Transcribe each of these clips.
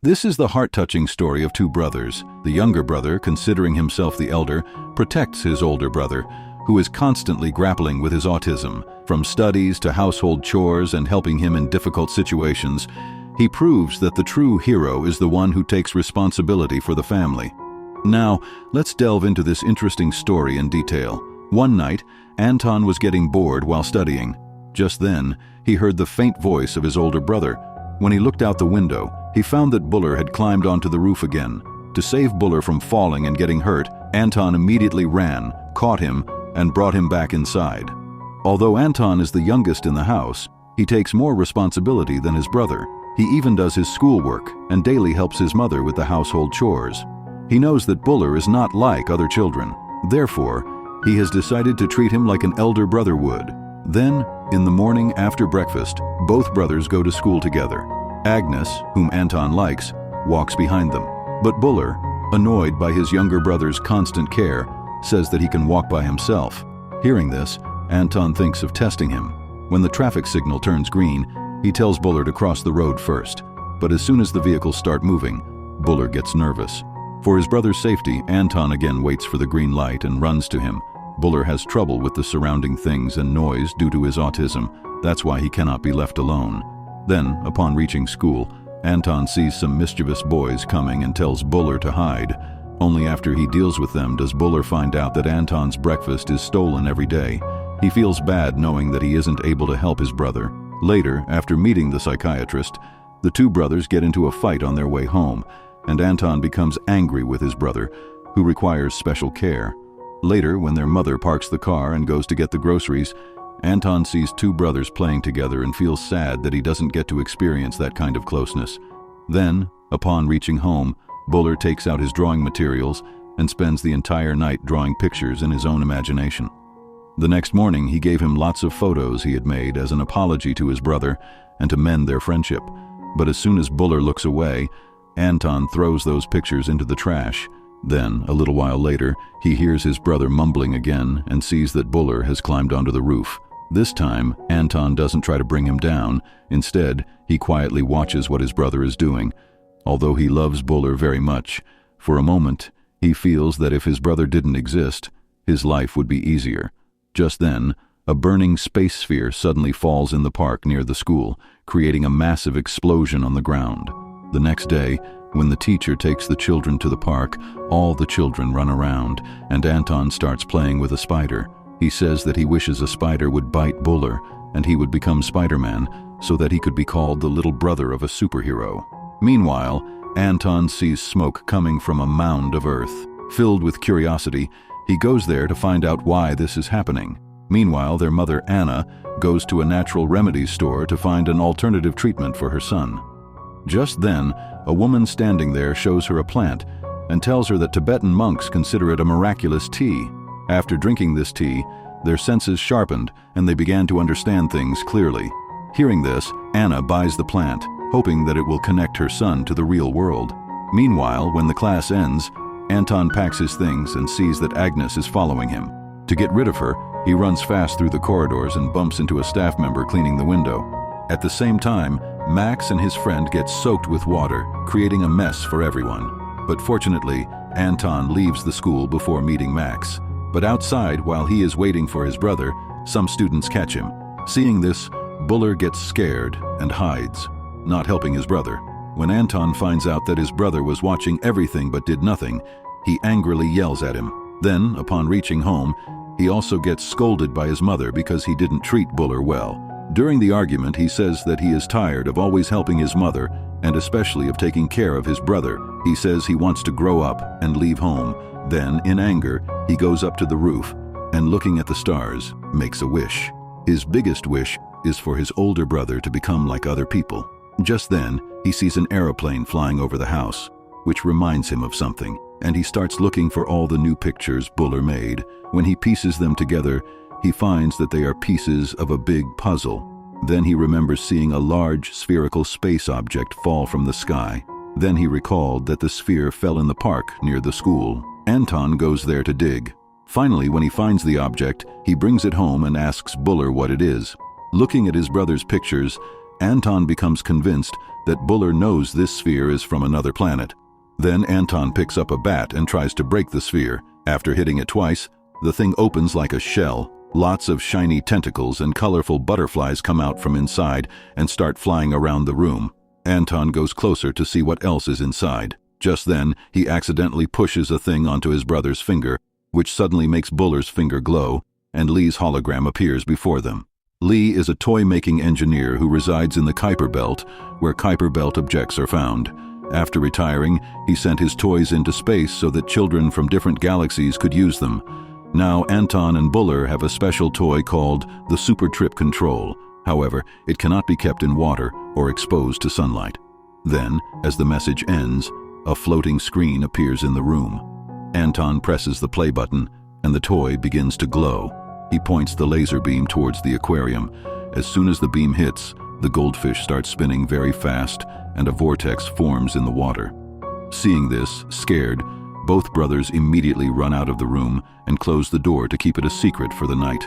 This is the heart-touching story of two brothers. The younger brother, considering himself the elder, protects his older brother, who is constantly grappling with his autism. From studies to household chores and helping him in difficult situations, he proves that the true hero is the one who takes responsibility for the family. Now, let's delve into this interesting story in detail. One night, Anton was getting bored while studying. Just then, he heard the faint voice of his older brother. When he looked out the window, he found that Buller had climbed onto the roof again. To save Buller from falling and getting hurt, Anton immediately ran, caught him, and brought him back inside. Although Anton is the youngest in the house, he takes more responsibility than his brother. He even does his schoolwork and daily helps his mother with the household chores. He knows that Buller is not like other children. Therefore, he has decided to treat him like an elder brother would. Then, in the morning after breakfast, both brothers go to school together. Agnes, whom Anton likes, walks behind them. But Buller, annoyed by his younger brother's constant care, says that he can walk by himself. Hearing this, Anton thinks of testing him. When the traffic signal turns green, he tells Buller to cross the road first. But as soon as the vehicles start moving, Buller gets nervous. For his brother's safety, Anton again waits for the green light and runs to him. Buller has trouble with the surrounding things and noise due to his autism. That's why he cannot be left alone. Then, upon reaching school, Anton sees some mischievous boys coming and tells Buller to hide. Only after he deals with them does Buller find out that Anton's breakfast is stolen every day. He feels bad knowing that he isn't able to help his brother. Later, after meeting the psychiatrist, the two brothers get into a fight on their way home, and Anton becomes angry with his brother, who requires special care. Later, when their mother parks the car and goes to get the groceries, Anton sees two brothers playing together and feels sad that he doesn't get to experience that kind of closeness. Then, upon reaching home, Buller takes out his drawing materials and spends the entire night drawing pictures in his own imagination. The next morning, he gave him lots of photos he had made as an apology to his brother and to mend their friendship. But as soon as Buller looks away, Anton throws those pictures into the trash. Then, a little while later, he hears his brother mumbling again and sees that Buller has climbed onto the roof. This time, Anton doesn't try to bring him down. Instead, he quietly watches what his brother is doing. Although he loves Buller very much, for a moment, he feels that if his brother didn't exist, his life would be easier. Just then, a burning space sphere suddenly falls in the park near the school, creating a massive explosion on the ground. The next day, when the teacher takes the children to the park, all the children run around, and Anton starts playing with a spider. He says that he wishes a spider would bite Buller, and he would become Spider-Man, so that he could be called the little brother of a superhero. Meanwhile, Anton sees smoke coming from a mound of earth. Filled with curiosity, he goes there to find out why this is happening. Meanwhile, their mother, Anna, goes to a natural remedies store to find an alternative treatment for her son. Just then, a woman standing there shows her a plant and tells her that Tibetan monks consider it a miraculous tea. After drinking this tea, their senses sharpened and they began to understand things clearly. Hearing this, Anna buys the plant, hoping that it will connect her son to the real world. Meanwhile, when the class ends, Anton packs his things and sees that Agnes is following him. To get rid of her, he runs fast through the corridors and bumps into a staff member cleaning the window. At the same time, Max and his friend get soaked with water, creating a mess for everyone. But fortunately, Anton leaves the school before meeting Max. But outside, while he is waiting for his brother, some students catch him. Seeing this, Buller gets scared and hides, not helping his brother. When Anton finds out that his brother was watching everything but did nothing, he angrily yells at him. Then, upon reaching home, he also gets scolded by his mother because he didn't treat Buller well. During the argument, he says that he is tired of always helping his mother, and especially of taking care of his brother. He says he wants to grow up and leave home. Then, in anger, he goes up to the roof and, looking at the stars, makes a wish. His biggest wish is for his older brother to become like other people. Just then, he sees an aeroplane flying over the house, which reminds him of something, and he starts looking for all the new pictures Buller made. When he pieces them together, he finds that they are pieces of a big puzzle. Then he remembers seeing a large spherical space object fall from the sky. Then he recalled that the sphere fell in the park near the school. Anton goes there to dig. Finally, when he finds the object, he brings it home and asks Buller what it is. Looking at his brother's pictures, Anton becomes convinced that Buller knows this sphere is from another planet. Then Anton picks up a bat and tries to break the sphere. After hitting it twice, the thing opens like a shell. Lots of shiny tentacles and colorful butterflies come out from inside and start flying around the room. Anton goes closer to see what else is inside. Just then, he accidentally pushes a thing onto his brother's finger, which suddenly makes Buller's finger glow, and Lee's hologram appears before them. Lee is a toy-making engineer who resides in the Kuiper Belt, where Kuiper Belt objects are found. After retiring, he sent his toys into space so that children from different galaxies could use them. Now Anton and Buller have a special toy called the Super Trip Control. However, it cannot be kept in water or exposed to sunlight. Then, as the message ends, a floating screen appears in the room. Anton presses the play button, and the toy begins to glow. He points the laser beam towards the aquarium. As soon as the beam hits, the goldfish starts spinning very fast, and a vortex forms in the water. Seeing this, scared, both brothers immediately run out of the room and close the door to keep it a secret for the night.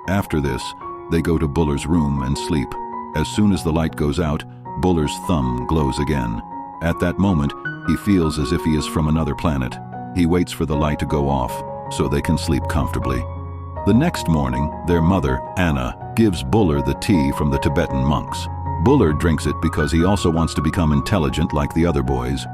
After this, they go to Buller's room and sleep. As soon as the light goes out, Buller's thumb glows again. At that moment, he feels as if he is from another planet. He waits for the light to go off so they can sleep comfortably. The next morning, their mother, Anna, gives Buller the tea from the Tibetan monks. Buller drinks it because he also wants to become intelligent like the other boys.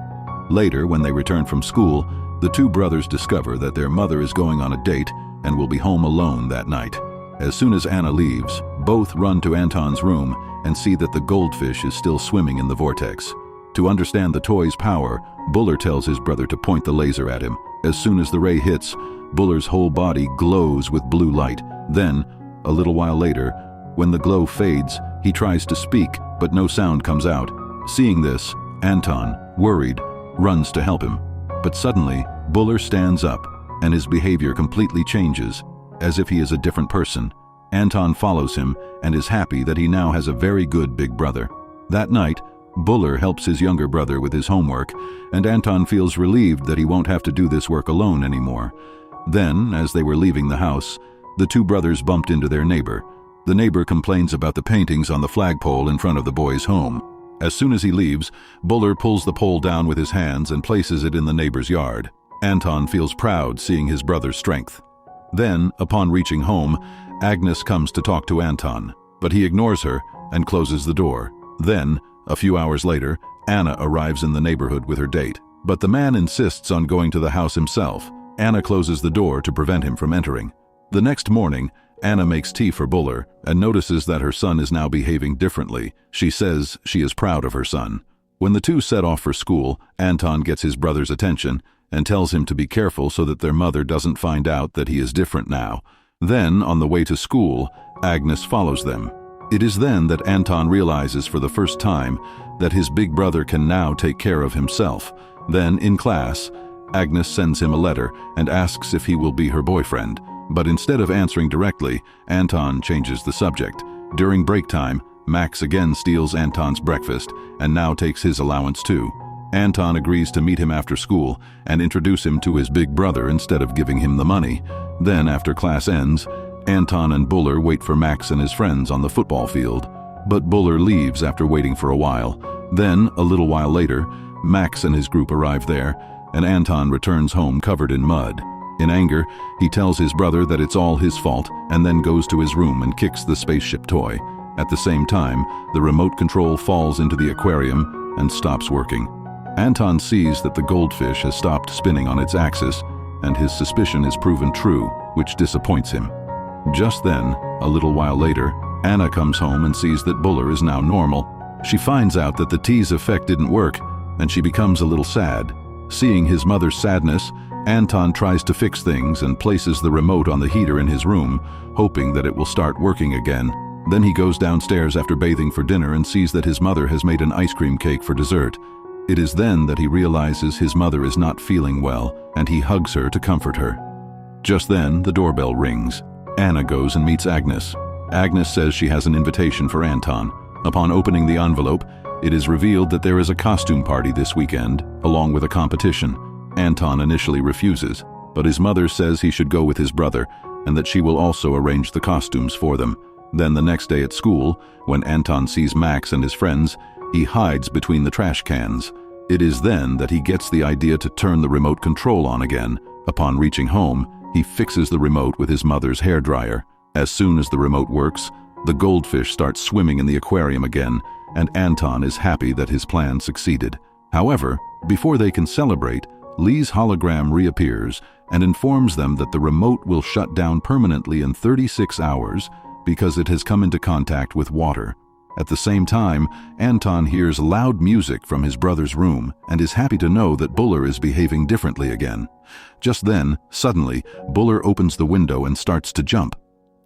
Later, when they return from school, the two brothers discover that their mother is going on a date and will be home alone that night. As soon as Anna leaves, both run to Anton's room and see that the goldfish is still swimming in the vortex. To understand the toy's power, Buller tells his brother to point the laser at him. As soon as the ray hits, Buller's whole body glows with blue light. Then, a little while later, when the glow fades, he tries to speak, but no sound comes out. Seeing this, Anton, worried, runs to help him. But suddenly, Buller stands up, and his behavior completely changes, as if he is a different person. Anton follows him and is happy that he now has a very good big brother. That night, Buller helps his younger brother with his homework, and Anton feels relieved that he won't have to do this work alone anymore. Then, as they were leaving the house, the two brothers bumped into their neighbor. The neighbor complains about the paintings on the flagpole in front of the boys' home. As soon as he leaves, Buller pulls the pole down with his hands and places it in the neighbor's yard. Anton feels proud seeing his brother's strength. Then, upon reaching home, Agnes comes to talk to Anton, but he ignores her and closes the door. Then, a few hours later, Anna arrives in the neighborhood with her date, but the man insists on going to the house himself. Anna closes the door to prevent him from entering. The next morning, Anna makes tea for Buller and notices that her son is now behaving differently. She says she is proud of her son. When the two set off for school, Anton gets his brother's attention and tells him to be careful so that their mother doesn't find out that he is different now. Then, on the way to school, Agnes follows them. It is then that Anton realizes for the first time that his big brother can now take care of himself. Then, in class, Agnes sends him a letter and asks if he will be her boyfriend. But instead of answering directly, Anton changes the subject. During break time, Max again steals Anton's breakfast and now takes his allowance too. Anton agrees to meet him after school and introduce him to his big brother instead of giving him the money. Then, after class ends, Anton and Buller wait for Max and his friends on the football field. But Buller leaves after waiting for a while. Then, a little while later, Max and his group arrive there, and Anton returns home covered in mud. In anger, he tells his brother that it's all his fault and then goes to his room and kicks the spaceship toy. At the same time, the remote control falls into the aquarium and stops working. Anton sees that the goldfish has stopped spinning on its axis, and his suspicion is proven true, which disappoints him. Just then, a little while later, Anna comes home and sees that Buller is now normal. She finds out that the tea's effect didn't work, and she becomes a little sad. Seeing his mother's sadness, Anton tries to fix things and places the remote on the heater in his room, hoping that it will start working again. Then he goes downstairs after bathing for dinner and sees that his mother has made an ice cream cake for dessert. It is then that he realizes his mother is not feeling well, and he hugs her to comfort her. Just then, the doorbell rings. Anna goes and meets Agnes. Agnes says she has an invitation for Anton. Upon opening the envelope, it is revealed that there is a costume party this weekend, along with a competition. Anton initially refuses, but his mother says he should go with his brother, and that she will also arrange the costumes for them. Then the next day at school, when Anton sees Max and his friends, he hides between the trash cans. It is then that he gets the idea to turn the remote control on again. Upon reaching home, he fixes the remote with his mother's hairdryer. As soon as the remote works, the goldfish start swimming in the aquarium again, and Anton is happy that his plan succeeded. However, before they can celebrate, Lee's hologram reappears and informs them that the remote will shut down permanently in 36 hours because it has come into contact with water. At the same time, Anton hears loud music from his brother's room and is happy to know that Buller is behaving differently again. Just then, suddenly, Buller opens the window and starts to jump.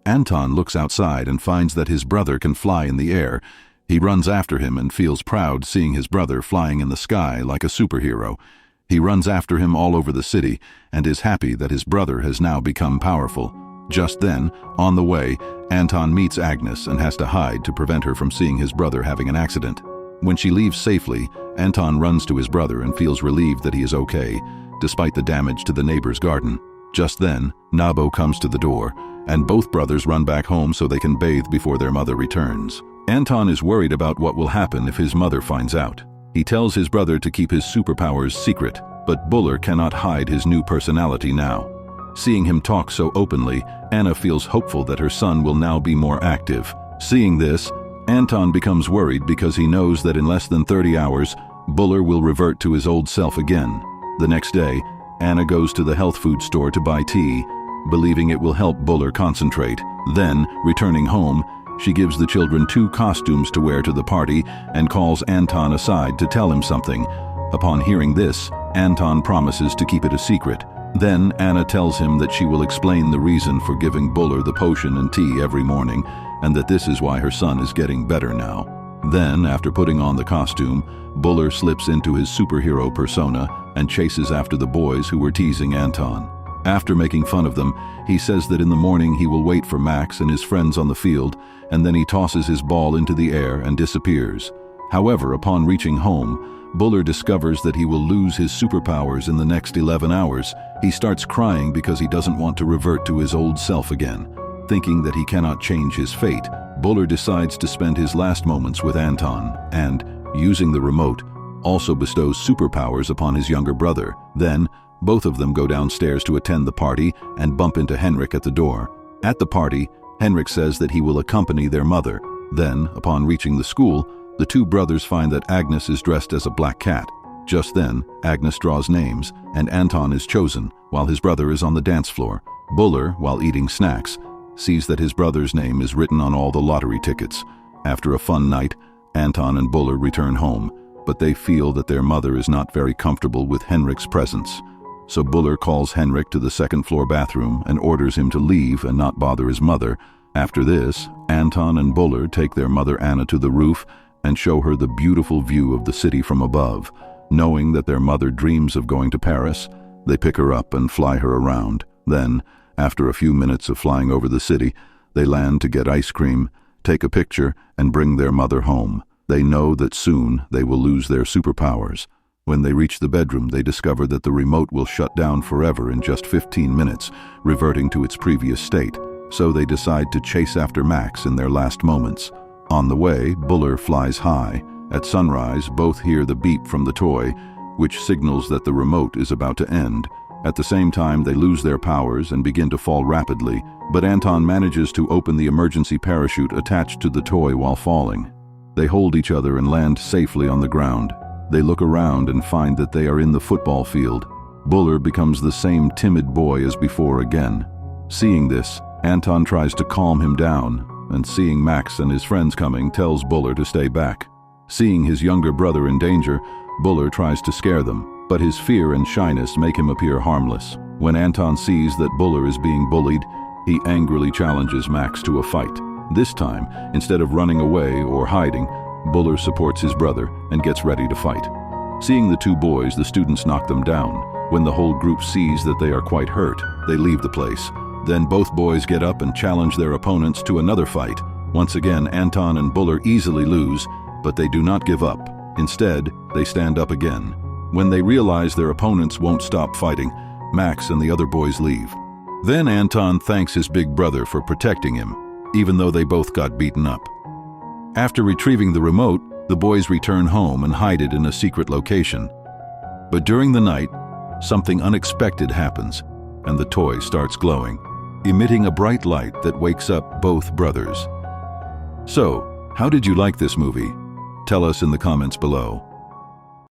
Anton looks outside and finds that his brother can fly in the air. He runs after him and feels proud seeing his brother flying in the sky like a superhero. He runs after him all over the city and is happy that his brother has now become powerful. Just then, on the way, Anton meets Agnes and has to hide to prevent her from seeing his brother having an accident. When she leaves safely, Anton runs to his brother and feels relieved that he is okay, despite the damage to the neighbor's garden. Just then, Nabo comes to the door, and both brothers run back home so they can bathe before their mother returns. Anton is worried about what will happen if his mother finds out. He tells his brother to keep his superpowers secret, but Buller cannot hide his new personality now. Seeing him talk so openly, Anna feels hopeful that her son will now be more active. Seeing this, Anton becomes worried because he knows that in less than 30 hours, Buller will revert to his old self again. The next day, Anna goes to the health food store to buy tea, believing it will help Buller concentrate. Then, returning home, she gives the children 2 costumes to wear to the party and calls Anton aside to tell him something. Upon hearing this, Anton promises to keep it a secret. Then Anna tells him that she will explain the reason for giving Buller the potion and tea every morning, and that this is why her son is getting better now. Then, after putting on the costume, Buller slips into his superhero persona and chases after the boys who were teasing Anton. After making fun of them, he says that in the morning he will wait for Max and his friends on the field, and then he tosses his ball into the air and disappears. However, upon reaching home, Buller discovers that he will lose his superpowers in the next 11 hours. He starts crying because he doesn't want to revert to his old self again. Thinking that he cannot change his fate, Buller decides to spend his last moments with Anton and, using the remote, also bestows superpowers upon his younger brother. Then, both of them go downstairs to attend the party and bump into Henrik at the door. At the party, Henrik says that he will accompany their mother. Then, upon reaching the school, the 2 brothers find that Agnes is dressed as a black cat. Just then, Agnes draws names, and Anton is chosen, while his brother is on the dance floor. Buller, while eating snacks, sees that his brother's name is written on all the lottery tickets. After a fun night, Anton and Buller return home, but they feel that their mother is not very comfortable with Henrik's presence. So Buller calls Henrik to the second-floor bathroom and orders him to leave and not bother his mother. After this, Anton and Buller take their mother Anna to the roof and show her the beautiful view of the city from above. Knowing that their mother dreams of going to Paris, they pick her up and fly her around. Then, after a few minutes of flying over the city, they land to get ice cream, take a picture, and bring their mother home. They know that soon they will lose their superpowers. When they reach the bedroom, they discover that the remote will shut down forever in just 15 minutes, reverting to its previous state. So they decide to chase after Max in their last moments. On the way, Buller flies high. At sunrise, both hear the beep from the toy, which signals that the remote is about to end. At the same time, they lose their powers and begin to fall rapidly, but Anton manages to open the emergency parachute attached to the toy while falling. They hold each other and land safely on the ground. They look around and find that they are in the football field. Buller becomes the same timid boy as before again. Seeing this, Anton tries to calm him down, and seeing Max and his friends coming, tells Buller to stay back. Seeing his younger brother in danger, Buller tries to scare them, but his fear and shyness make him appear harmless. When Anton sees that Buller is being bullied, he angrily challenges Max to a fight. This time, instead of running away or hiding, Buller supports his brother and gets ready to fight. Seeing the 2 boys, the students knock them down. When the whole group sees that they are quite hurt, they leave the place. Then both boys get up and challenge their opponents to another fight. Once again, Anton and Buller easily lose, but they do not give up. Instead, they stand up again. When they realize their opponents won't stop fighting, Max and the other boys leave. Then Anton thanks his big brother for protecting him. even though they both got beaten up. After retrieving the remote, the boys return home and hide it in a secret location. But during the night, something unexpected happens, and the toy starts glowing, emitting a bright light that wakes up both brothers. So, how did you like this movie? Tell us in the comments below.